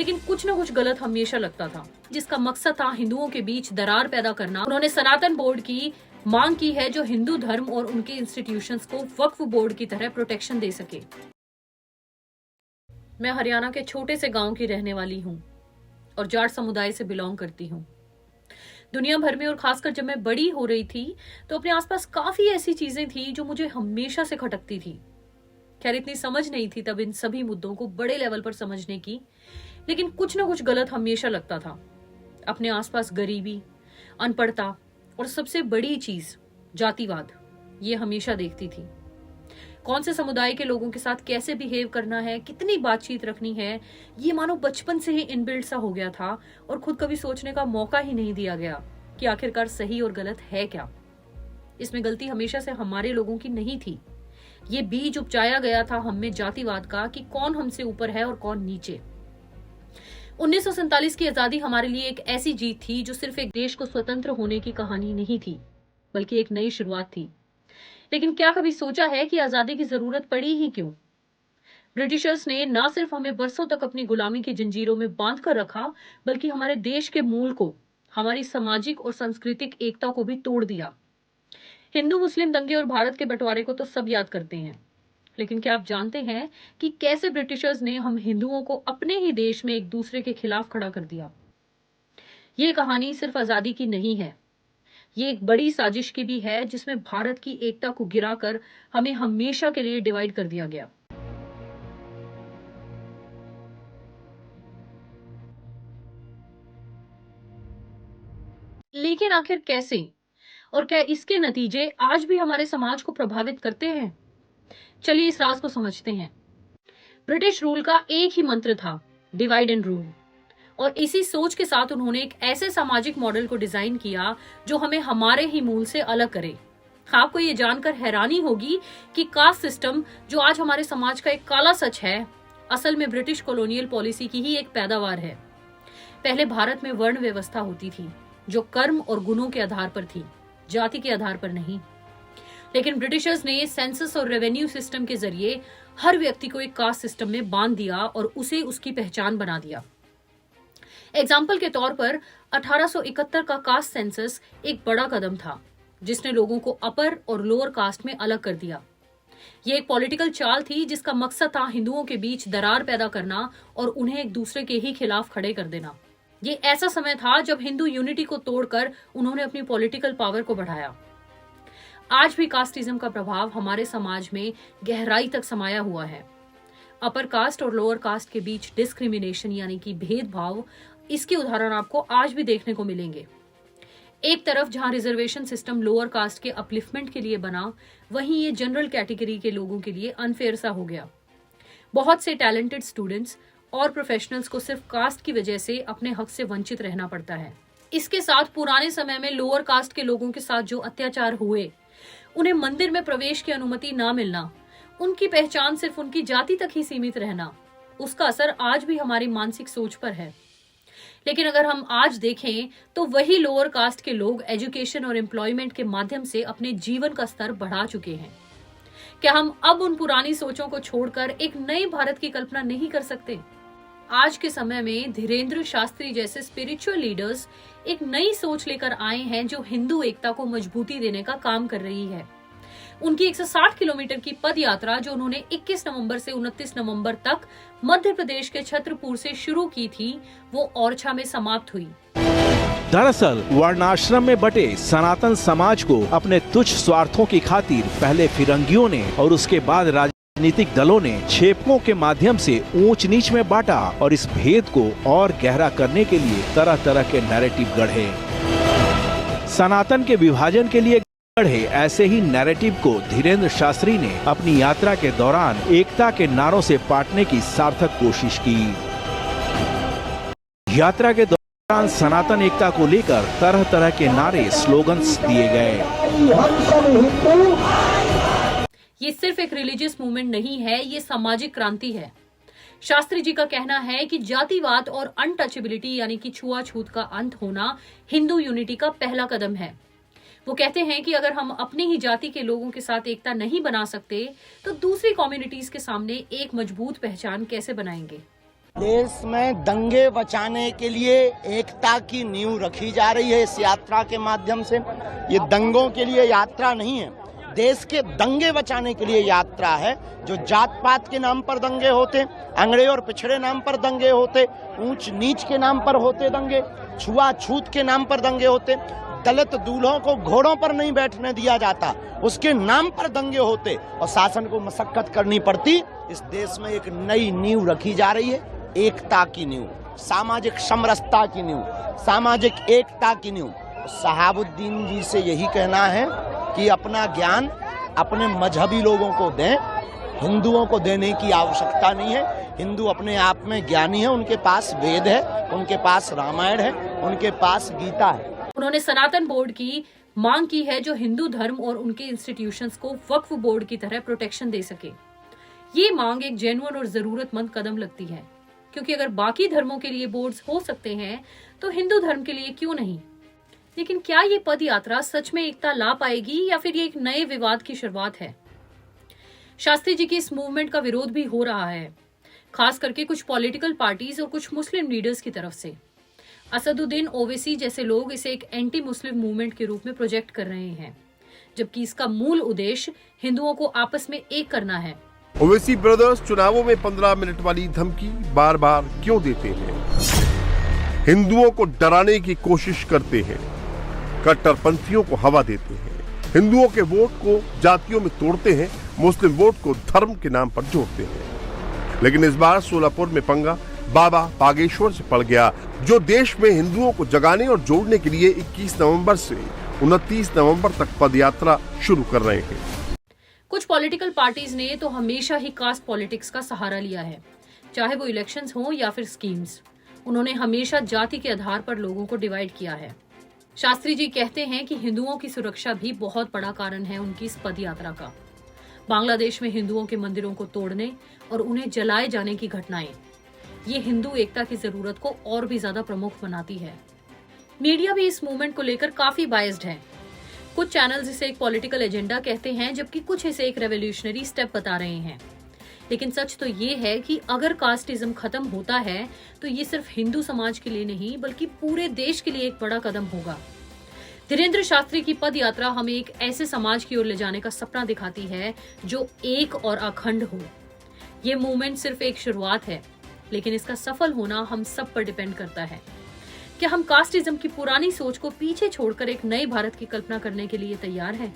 लेकिन कुछ न कुछ गलत हमेशा लगता था, जिसका मकसद था हिंदुओं के बीच दरार पैदा करना। उन्होंने सनातन बोर्ड की मांग की है जो हिंदू धर्म और उनके इंस्टीट्यूशंस को वक्फ बोर्ड की तरह प्रोटेक्शन दे सके। मैं हरियाणा के छोटे से गांव की रहने वाली हूँ और जाट समुदाय से बिलोंग करती हूँ। दुनिया भर में और खासकर जब मैं बड़ी हो रही थी तो अपने आसपास काफी ऐसी चीजें थी जो मुझे हमेशा से खटकती थी। खैर इतनी समझ नहीं थी तब इन सभी मुद्दों को बड़े लेवल पर समझने की, लेकिन कुछ न कुछ गलत हमेशा लगता था। अपने आसपास गरीबी, अनपढ़ता और सबसे बड़ी चीज जातिवाद, ये हमेशा देखती थी। कौन से समुदाय के लोगों के साथ कैसे बिहेव करना है, कितनी बातचीत रखनी है, ये मानो बचपन से ही इनबिल्ट सा हो गया था और खुद कभी सोचने का मौका ही नहीं दिया गया कि आखिरकार सही और गलत है क्या। इसमें गलती हमेशा से हमारे लोगों की नहीं थी। ये बीज उपजाया गया था हम में जातिवाद का कि कौन हमसे ऊपर है और कौन नीचे। 1947 की आजादी हमारे लिए एक ऐसी जीत थी जो सिर्फ एक देश को स्वतंत्र होने की कहानी नहीं थी, बल्कि एक नई शुरुआत थी। लेकिन क्या कभी सोचा है कि आजादी की जरूरत पड़ी ही क्यों? ब्रिटिशर्स ने न सिर्फ हमें बरसों तक अपनी गुलामी की जंजीरों में बांध कर रखा, बल्कि हमारे देश के मूल को, हमारी सामाजिक और सांस्कृतिक एकता को भी तोड़ दिया। हिंदू मुस्लिम दंगे और भारत के बंटवारे को तो सब याद करते हैं, लेकिन क्या आप जानते हैं कि कैसे ब्रिटिशर्स ने हम हिंदुओं को अपने ही देश में एक दूसरे के खिलाफ खड़ा कर दिया? ये कहानी सिर्फ आजादी की नहीं है, ये एक बड़ी साजिश की भी है जिसमें भारत की एकता को गिराकर हमें हमेशा के लिए डिवाइड कर दिया गया। लेकिन आखिर कैसे, और क्या इसके नतीजे आज भी हमारे समाज को प्रभावित करते हैं? चलिए इस राज को समझते हैं। ब्रिटिश रूल का एक ही मंत्र था, डिवाइड एंड रूल। और इसी सोच के साथ उन्होंने एक ऐसे सामाजिक मॉडल को डिजाइन किया जो हमें हमारे ही मूल से अलग करे। आपको ये जानकर हैरानी होगी कि कास्ट सिस्टम, जो आज हमारे समाज का एक काला सच है, असल में ब्रिटिश कॉलोनियल पॉलिसी की ही एक पैदावार है। पहले भारत में वर्ण व्यवस्था होती थी जो कर्म और गुणों के आधार पर थी, जाति के आधार पर नहीं। लेकिन ब्रिटिशर्स ने सेंसस और रेवेन्यू सिस्टम के जरिए हर व्यक्ति को एक कास्ट सिस्टम में बांध दिया और उसे उसकी पहचान बना दिया। एग्जाम्पल के तौर पर 1871 का कास्ट सेंसस एक बड़ा कदम था जिसने लोगों को अपर और लोअर कास्ट में अलग कर दिया। यह एक पॉलिटिकल चाल थी जिसका मकसद था हिंदुओं के बीच दरार पैदा करना और उन्हें एक दूसरे के ही खिलाफ खड़े कर देना। ये ऐसा समय था जब हिंदू यूनिटी को तोड़कर उन्होंने अपनी पॉलिटिकल पावर को बढ़ाया। आज भी कास्टिज्म का प्रभाव हमारे समाज में गहराई तक समाया हुआ है। अपर कास्ट और लोअर कास्ट के बीच डिस्क्रिमिनेशन यानी कि भेदभाव, इसके उदाहरण आपको आज भी देखने को मिलेंगे। एक तरफ जहां रिजर्वेशन सिस्टम लोअर कास्ट के अपलिफ्टमेंट के लिए बना, वहीं ये जनरल कैटेगरी के लोगों के लिए अनफेयर सा हो गया। बहुत से टैलेंटेड स्टूडेंट्स और प्रोफेशनल्स को सिर्फ कास्ट की वजह से अपने हक से वंचित रहना पड़ता है। इसके साथ पुराने समय में लोअर कास्ट के लोगों के साथ जो अत्याचार हुए, उन्हें मंदिर में प्रवेश की अनुमति ना मिलना, उनकी पहचान सिर्फ उनकी जाति तक ही सीमित रहना, उसका असर आज भी हमारी मानसिक सोच पर है। लेकिन अगर हम आज देखें तो वही लोअर कास्ट के लोग एजुकेशन और एम्प्लॉयमेंट के माध्यम से अपने जीवन का स्तर बढ़ा चुके हैं। क्या हम अब उन पुरानी सोचों को छोड़कर एक नए भारत की कल्पना नहीं कर सकते? आज के समय में धीरेन्द्र शास्त्री जैसे स्पिरिचुअल लीडर्स एक नई सोच लेकर आए हैं जो हिंदू एकता को मजबूती देने का काम कर रही है। उनकी 160 किलोमीटर की पद यात्रा जो उन्होंने 21 नवंबर से 29 नवंबर तक मध्य प्रदेश के छतरपुर से शुरू की थी, वो ओरछा में समाप्त हुई। दरअसल वर्णाश्रम में बटे सनातन समाज को अपने तुच्छ स्वार्थों की खातिर पहले फिरंगियों ने और उसके बाद राजनीतिक दलों ने छेपों के माध्यम से ऊंच नीच में बांटा और इस भेद को और गहरा करने के लिए तरह तरह के नैरेटिव गढ़े। सनातन के विभाजन के लिए गढ़े ऐसे ही नैरेटिव को धीरेन्द्र शास्त्री ने अपनी यात्रा के दौरान एकता के नारों से पाटने की सार्थक कोशिश की। यात्रा के दौरान सनातन एकता को लेकर तरह तरह के नारे, स्लोगन्स दिए गए। ये सिर्फ एक रिलीजियस मूवमेंट नहीं है, ये सामाजिक क्रांति है। शास्त्री जी का कहना है कि जातिवाद और अनटचेबिलिटी यानी कि छुआछूत का अंत होना हिंदू यूनिटी का पहला कदम है। वो कहते हैं कि अगर हम अपनी ही जाति के लोगों के साथ एकता नहीं बना सकते तो दूसरी कम्युनिटीज के सामने एक मजबूत पहचान कैसे बनाएंगे? देश में दंगे बचाने के लिए एकता की नींव रखी जा रही है इस यात्रा के माध्यम से। ये दंगों के लिए यात्रा नहीं है, देश के दंगे बचाने के लिए यात्रा है। जो जात पात के नाम पर दंगे होते, अंगड़े और पिछड़े नाम पर दंगे होते, ऊंच नीच के नाम पर होते दंगे, छुआछूत के नाम पर दंगे होते, दलित दूल्हों को घोड़ों पर नहीं बैठने दिया जाता, उसके नाम पर दंगे होते और शासन को मशक्कत करनी पड़ती। इस देश में एक नई नींव रखी जा रही है, एकता की नींव, सामाजिक समरसता की नींव, सामाजिक एकता की नींव। शहाबुद्दीन जी से यही कहना है कि अपना ज्ञान अपने मजहबी लोगों को दें, हिंदुओं को देने की आवश्यकता नहीं है। हिंदू अपने आप में ज्ञानी है, उनके पास वेद है, उनके पास रामायण है, उनके पास गीता है। उन्होंने सनातन बोर्ड की मांग की है जो हिंदू धर्म और उनके इंस्टीट्यूशंस को वक्फ बोर्ड की तरह प्रोटेक्शन दे सके। ये मांग एक जेन्युइन और जरूरतमंद कदम लगती है, क्योंकि अगर बाकी धर्मों के लिए बोर्ड्स हो सकते हैं तो हिंदू धर्म के लिए क्यों नहीं। लेकिन क्या ये पद यात्रा सच में एकता ला पाएगी या फिर ये एक नए विवाद की शुरुआत है? शास्त्री जी की इस मूवमेंट का विरोध भी हो रहा है, खास करके कुछ पॉलिटिकल पार्टीज और कुछ मुस्लिम लीडर्स की तरफ से। असदुद्दीन ओवैसी जैसे लोग इसे एक एंटी मुस्लिम मूवमेंट के रूप में प्रोजेक्ट कर रहे हैं, जबकि इसका मूल उद्देश्य हिंदुओं को आपस में एक करना है। ओवैसी ब्रदर्स चुनावों में 15 मिनट वाली धमकी बार बार क्यों देते हैं? हिंदुओं को डराने की कोशिश करते हैं, कट्टरपंथियों को हवा देते हैं, हिंदुओं के वोट को जातियों में तोड़ते हैं, मुस्लिम वोट को धर्म के नाम पर जोड़ते हैं। लेकिन इस बार सोलापुर में पंगा बाबा बागेश्वर से पड़ गया, जो देश में हिंदुओं को जगाने और जोड़ने के लिए 21 नवंबर से 29 नवंबर तक पदयात्रा शुरू कर रहे हैं। कुछ पॉलिटिकल पार्टीज ने तो हमेशा ही कास्ट पॉलिटिक्स का सहारा लिया है, चाहे वो इलेक्शंस हो या फिर स्कीम्स। उन्होंने हमेशा जाति के आधार पर लोगों को डिवाइड किया है। शास्त्री जी कहते हैं कि हिंदुओं की सुरक्षा भी बहुत बड़ा कारण है उनकी इस पदयात्रा का। बांग्लादेश में हिंदुओं के मंदिरों को तोड़ने और उन्हें जलाए जाने की घटनाएं, ये हिंदू एकता की जरूरत को और भी ज्यादा प्रमुख बनाती है। मीडिया भी इस मूवमेंट को लेकर काफी बायस्ड है। कुछ चैनल्स इसे एक पॉलिटिकल एजेंडा कहते हैं, जबकि कुछ इसे एक रेवोल्यूशनरी स्टेप बता रहे हैं। लेकिन सच तो ये है कि अगर कास्टिज्म खत्म होता है तो ये सिर्फ हिंदू समाज के लिए नहीं बल्कि पूरे देश के लिए एक बड़ा कदम होगा। धीरेन्द्र शास्त्री की पद यात्रा हमें एक ऐसे समाज की ओर ले जाने का सपना दिखाती है जो एक और अखंड हो। ये मूवमेंट सिर्फ एक शुरुआत है, लेकिन इसका सफल होना हम सब पर डिपेंड करता है। क्या हम कास्टिज्म की पुरानी सोच को पीछे छोड़कर एक नए भारत की कल्पना करने के लिए तैयार हैं?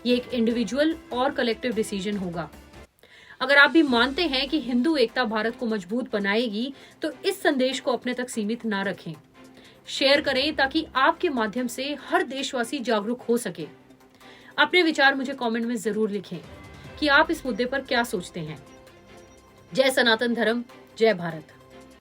ये एक इंडिविजुअल और कलेक्टिव डिसीजन होगा। अगर आप भी मानते हैं कि हिंदू एकता भारत को मजबूत बनाएगी तो इस संदेश को अपने तक सीमित ना रखें, शेयर करें ताकि आपके माध्यम से हर देशवासी जागरूक हो सके। अपने विचार मुझे कमेंट में जरूर लिखें कि आप इस मुद्दे पर क्या सोचते हैं। जय सनातन धर्म, जय भारत।